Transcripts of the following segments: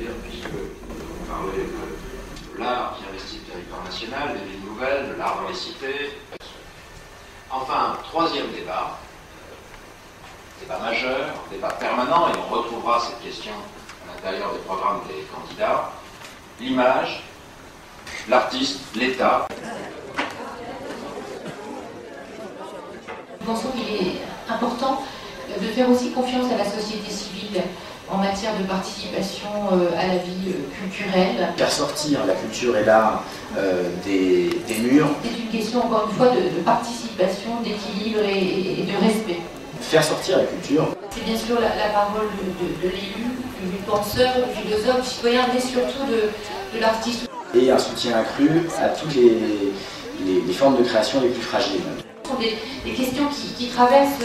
dire, puisque vous parlez de l'art qui investit le territoire national, des villes nouvelles, de l'art dans les cités. Enfin, troisième débat majeur, débat permanent, et on retrouvera cette question à l'intérieur des programmes des candidats, l'image, l'artiste, l'État. Nous pensons qu'il est important de faire aussi confiance à la société civile en matière de participation à la vie culturelle. Faire sortir la culture et l'art des murs. C'est une question, encore une fois, de participation, d'équilibre et de respect. Faire sortir la culture. C'est bien sûr la parole de l'élu, du penseur, du philosophe, du citoyen, mais surtout de l'artiste. Et un soutien accru à toutes les formes de création les plus fragiles. Ce sont des questions qui traversent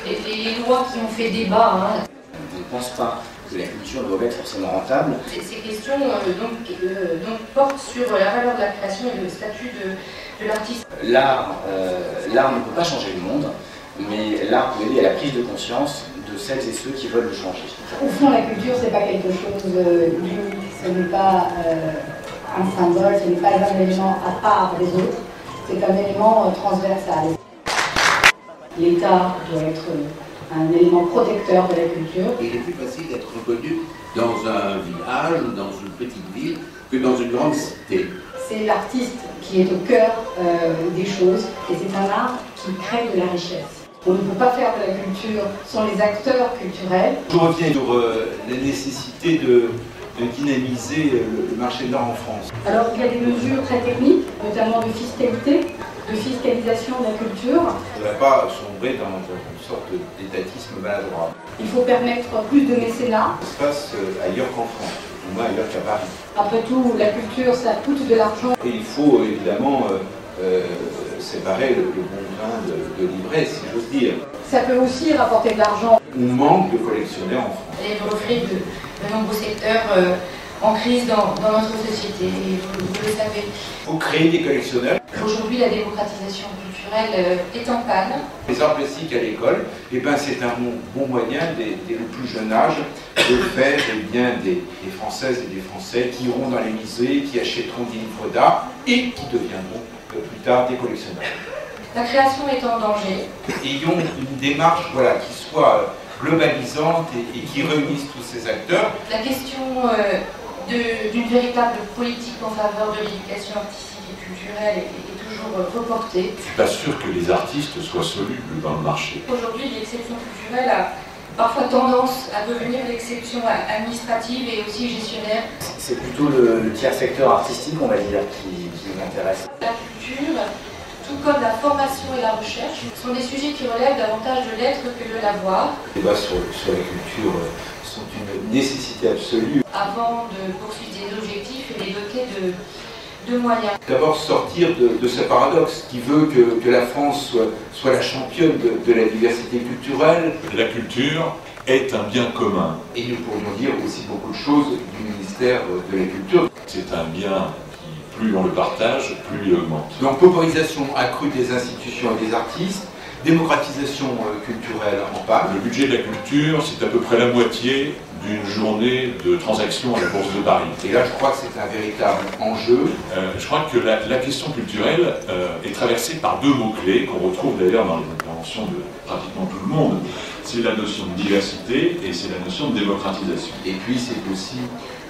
les lois qui ont fait débat. Je ne pense pas que la culture doit être forcément rentable. Ces questions donc portent sur la valeur de la création et le statut de l'artiste. L'art ne peut pas changer le monde, mais l'art peut aider à la prise de conscience de celles et ceux qui veulent le changer. Au fond, la culture, ce n'est pas quelque chose d'unique, ce n'est pas un symbole, ce n'est pas un élément à part des autres, c'est un élément transversal. L'État doit être un élément protecteur de la culture. Il est plus facile d'être reconnu dans un village ou dans une petite ville que dans une grande cité. C'est l'artiste qui est au cœur des choses et c'est un art qui crée de la richesse. On ne peut pas faire de la culture sans les acteurs culturels. Je reviens sur la nécessité de dynamiser le marché de l'art en France. Alors il y a des mesures très techniques, notamment de fiscalité, de fiscalisation de la culture. On ne va pas sombrer dans une sorte d'étatisme maladroit. Il faut permettre plus de mécénat. Ça se passe ailleurs qu'en France, au moins ailleurs qu'à Paris. Après tout, la culture, ça coûte de l'argent. Et il faut évidemment séparer le bon grain de l'ivraie, si j'ose dire. Ça peut aussi rapporter de l'argent. On manque de collectionneurs en France. Il y a le reflet de nombreux secteurs en crise dans notre société, vous le savez. Il faut créer des collectionneurs. Aujourd'hui, la démocratisation culturelle est en panne. Les arts plastiques à l'école, c'est un bon moyen, dès le plus jeune âge, de faire des Françaises et des Français qui iront dans les musées, qui achèteront des livres d'art et qui deviendront plus tard des collectionneurs. La création est en danger. Ayons une démarche qui soit globalisante et qui réunisse tous ces acteurs. La question d'une véritable politique en faveur de l'éducation artistique et culturelle est toujours reportée. Je ne suis pas sûr que les artistes soient solubles dans le marché. Aujourd'hui, l'exception culturelle a parfois tendance à devenir l'exception administrative et aussi gestionnaire. C'est plutôt le tiers secteur artistique, on va dire, qui m'intéresse. La culture, tout comme la formation et la recherche, sont des sujets qui relèvent davantage de l'être que de l'avoir. Les débats sur la culture sont une nécessité absolue. Avant de poursuivre des objectifs et les doter de moyens. D'abord sortir de ce paradoxe qui veut que la France soit la championne de la diversité culturelle. La culture est un bien commun. Et nous pourrions dire aussi beaucoup de choses du ministère de la Culture. C'est un bien qui, plus on le partage, plus il augmente. Donc paupérisation accrue des institutions et des artistes, démocratisation culturelle en panne. Le budget de la culture, c'est à peu près la moitié d'une journée de transactions à la Bourse de Paris. Et là, je crois que c'est un véritable enjeu. Je crois que la question culturelle est traversée par deux mots-clés qu'on retrouve d'ailleurs dans les interventions de pratiquement tout le monde. C'est la notion de diversité et c'est la notion de démocratisation. Et puis c'est aussi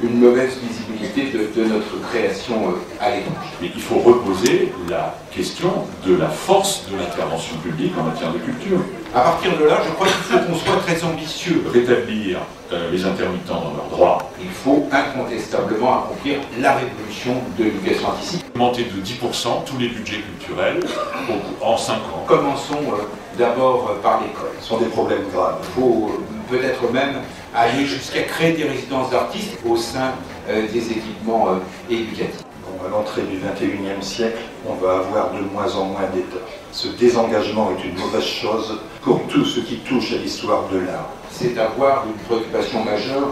une mauvaise visibilité de notre création à l'étranger. Mais il faut reposer la question de la force de l'intervention publique en matière de culture. À partir de là, je crois qu'il faut qu'on soit très ambitieux. Rétablir les intermittents dans leurs droits. Il faut incontestablement accomplir la révolution de l'éducation artistique. Augmenter de 10% tous les budgets culturels en 5 ans. Commençons d'abord par l'école. Ce sont des problèmes graves. Il faut peut-être même aller jusqu'à créer des résidences d'artistes au sein des équipements éducatifs. À l'entrée du XXIe siècle, on va avoir de moins en moins d'État. Ce désengagement est une mauvaise chose pour tout ce qui touche à l'histoire de l'art. C'est avoir une préoccupation majeure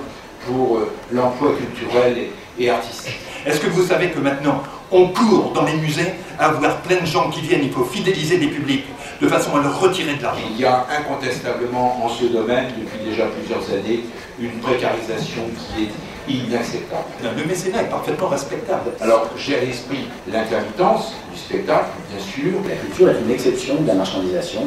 pour l'emploi culturel et artistique. Est-ce que vous savez que maintenant, on court dans les musées à voir plein de gens qui viennent, il faut fidéliser des publics de façon à leur retirer de l'argent. Il y a incontestablement en ce domaine, depuis déjà plusieurs années, une précarisation qui est inacceptable. Le mécénat est parfaitement respectable. Alors, j'ai à l'esprit l'intermittence du spectacle, bien sûr. La culture est une exception de la marchandisation,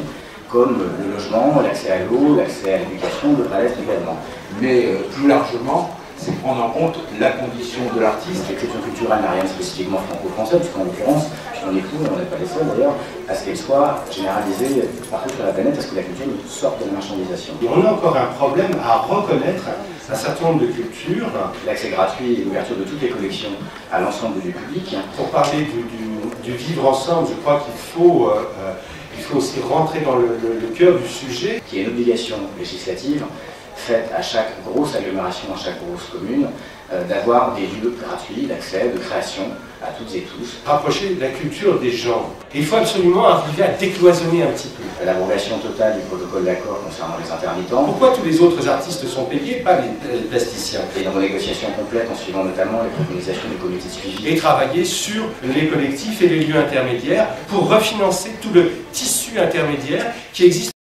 comme le logement, l'accès à l'eau, l'accès à l'éducation devrait l'être également. Mais plus largement, c'est prendre en compte la condition de l'artiste. L'exception culturelle n'a rien de spécifiquement franco-français, puisqu'en l'occurrence, on est fou, et on n'est pas les seuls d'ailleurs, à ce qu'elle soit généralisée partout sur la planète, à ce que la culture sorte de la marchandisation. Et on a encore un problème à reconnaître un certain nombre de cultures. L'accès gratuit et l'ouverture de toutes les collections à l'ensemble du public. Pour parler du vivre ensemble, je crois qu'il faut aussi rentrer dans le cœur du sujet. Qui est une obligation législative faite à chaque grosse agglomération, à chaque grosse commune, d'avoir des lieux gratuits d'accès, de création à toutes et tous. Rapprocher la culture des gens. Et il faut absolument arriver à décloisonner un petit peu. L'abrogation totale du protocole d'accord concernant les intermittents. Pourquoi tous les autres artistes sont payés, pas les plasticiens? Et une renégociation complète en suivant notamment les préconisations des comités de suivi. Et travailler sur les collectifs et les lieux intermédiaires pour refinancer tout le tissu intermédiaire qui existe.